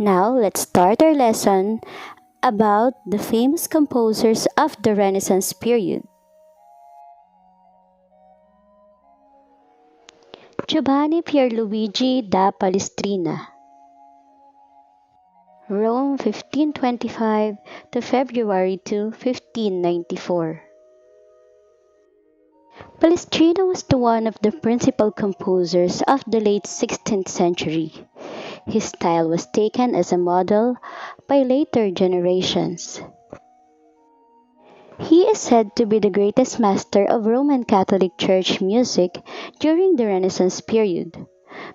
Now let's start our lesson about the famous composers of the Renaissance period. Giovanni Pierluigi da Palestrina, Rome 1525 to February 2, 1594. Palestrina was one of the principal composers of the late 16th century. His style was taken as a model by later generations. He is said to be the greatest master of Roman Catholic Church music during the Renaissance period.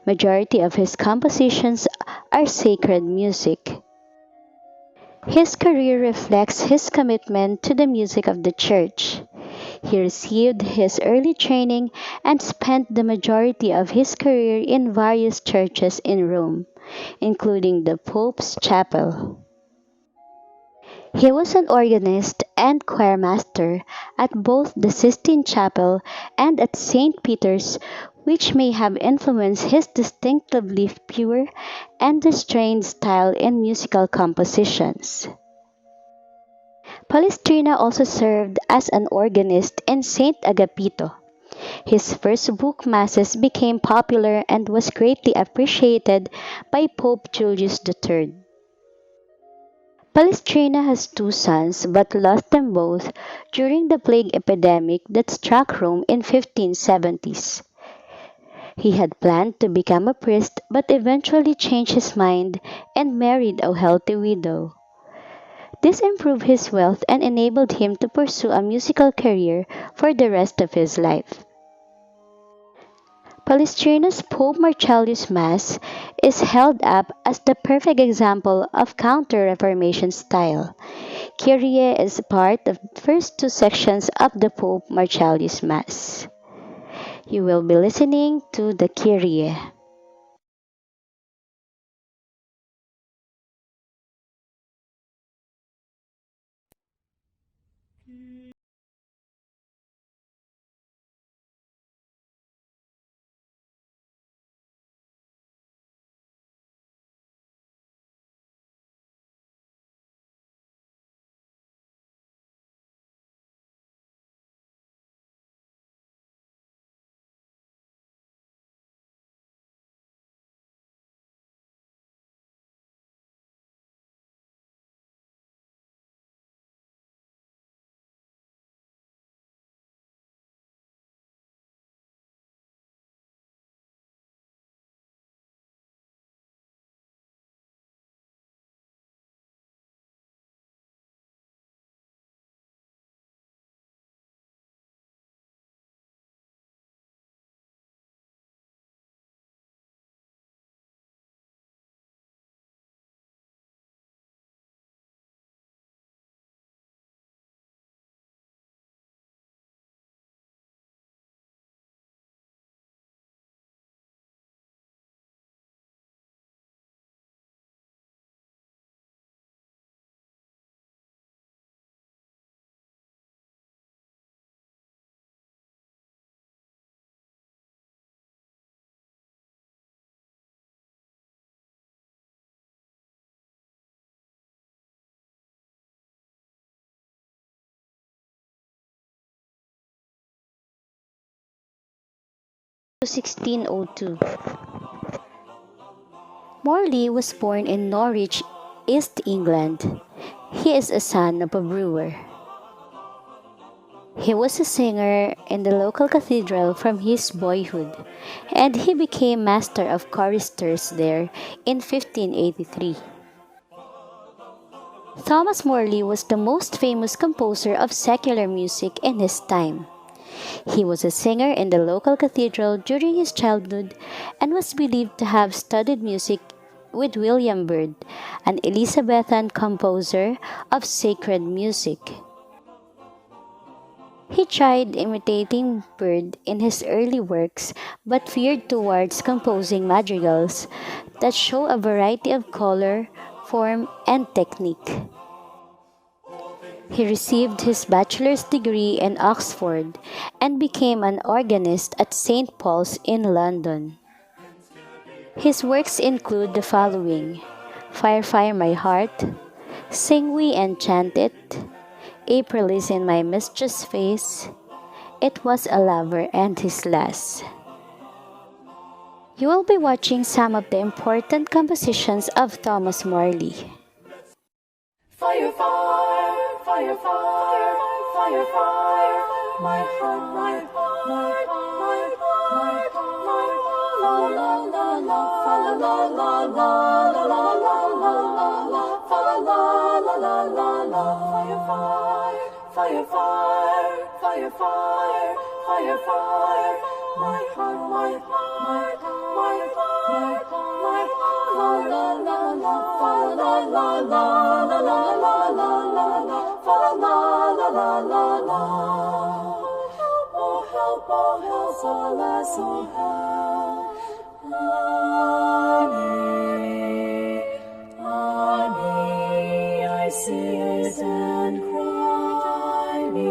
Majority of his compositions are sacred music. His career reflects his commitment to the music of the church. He received his early training and spent the majority of his career in various churches in Rome, including the Pope's Chapel. He was an organist and choirmaster at both the Sistine Chapel and at St. Peter's, which may have influenced his distinctively pure and restrained style in musical compositions. Palestrina also served as an organist in St. Agapito. His first book Masses became popular and was greatly appreciated by Pope Julius III. Palestrina has two sons but lost them both during the plague epidemic that struck Rome in 1570s. He had planned to become a priest but eventually changed his mind and married a healthy widow. This improved his wealth and enabled him to pursue a musical career for the rest of his life. Palestrina's Pope Marcellius Mass is held up as the perfect example of Counter-Reformation style. Kyrie is part of the first two sections of the Pope Marcellius Mass. You will be listening to the Kyrie. To 1602. Morley was born in Norwich, East England. He is a son of a brewer. He was a singer in the local cathedral from his boyhood, and he became master of choristers there in 1583. Thomas Morley was the most famous composer of secular music in his time. He was a singer in the local cathedral during his childhood and was believed to have studied music with William Byrd, an Elizabethan composer of sacred music. He tried imitating Byrd in his early works but veered towards composing madrigals that show a variety of color, form, and technique. He received his bachelor's degree in Oxford and became an organist at St. Paul's in London. His works include the following: Fire, fire my heart, sing we and chant it. April is in my mistress' face. It was a lover and his lass. You will be watching some of the important compositions of Thomas Morley. Fire, fire, fire, fire, fire, fire, my heart, my heart, my heart, my heart, la la la la, fa la la la la, la la la la la, fa la la la la la, fire, fire, fire, fire, fire, fire, fire, my heart, my heart, my heart, my heart, la la la la, fa la la la la, la la la la la, fa la la la la la. Oh help, alas, oh help. I see it and cry me.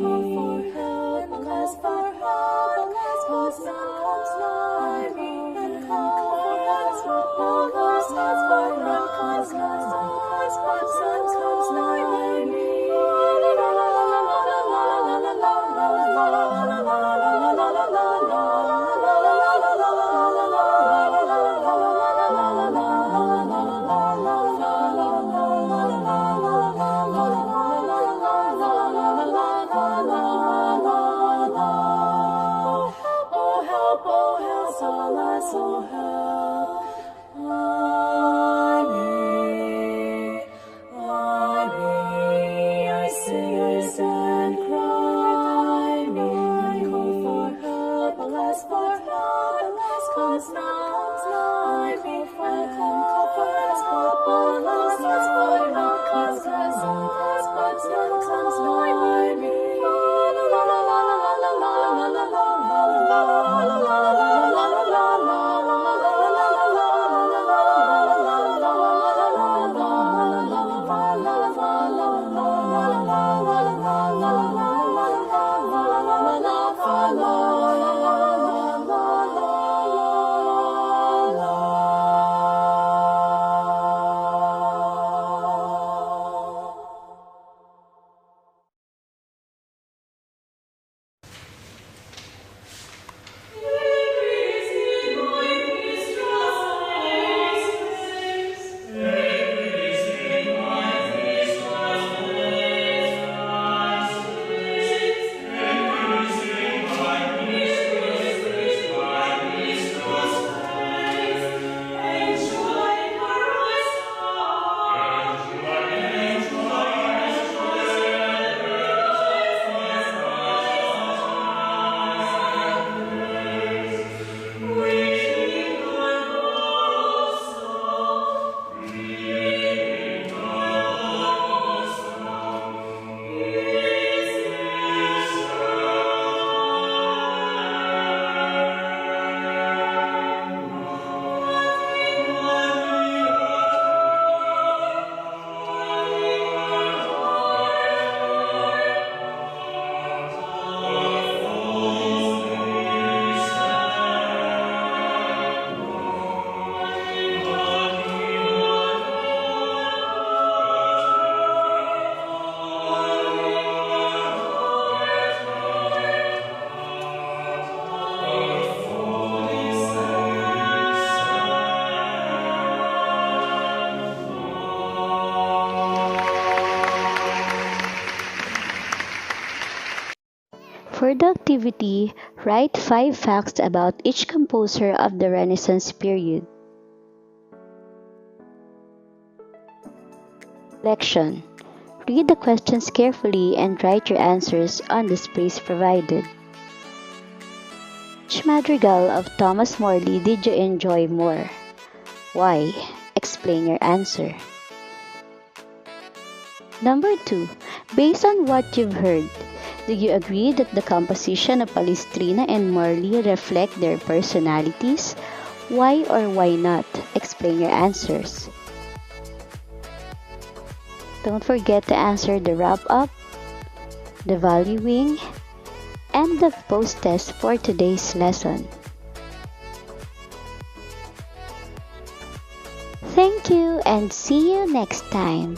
Call for help, alas, for help, comes nigh me. And call for help, alas, for help, comes nigh me. So help I sing it and cry me. I call for help, alas, for help, comes nigh me. And call for help, alas, for help, comes nigh me. La la la la la la la la la la la la. For the activity, write 5 facts about each composer of the Renaissance period. Reflection. Read the questions carefully and write your answers on the space provided. Which madrigal of Thomas Morley did you enjoy more? Why? Explain your answer. Number 2. Based on what you've heard, do you agree that the composition of Palestrina and Morley reflect their personalities? Why or why not? Explain your answers. Don't forget to answer the wrap-up, the valuing, and the post-test for today's lesson. Thank you and see you next time.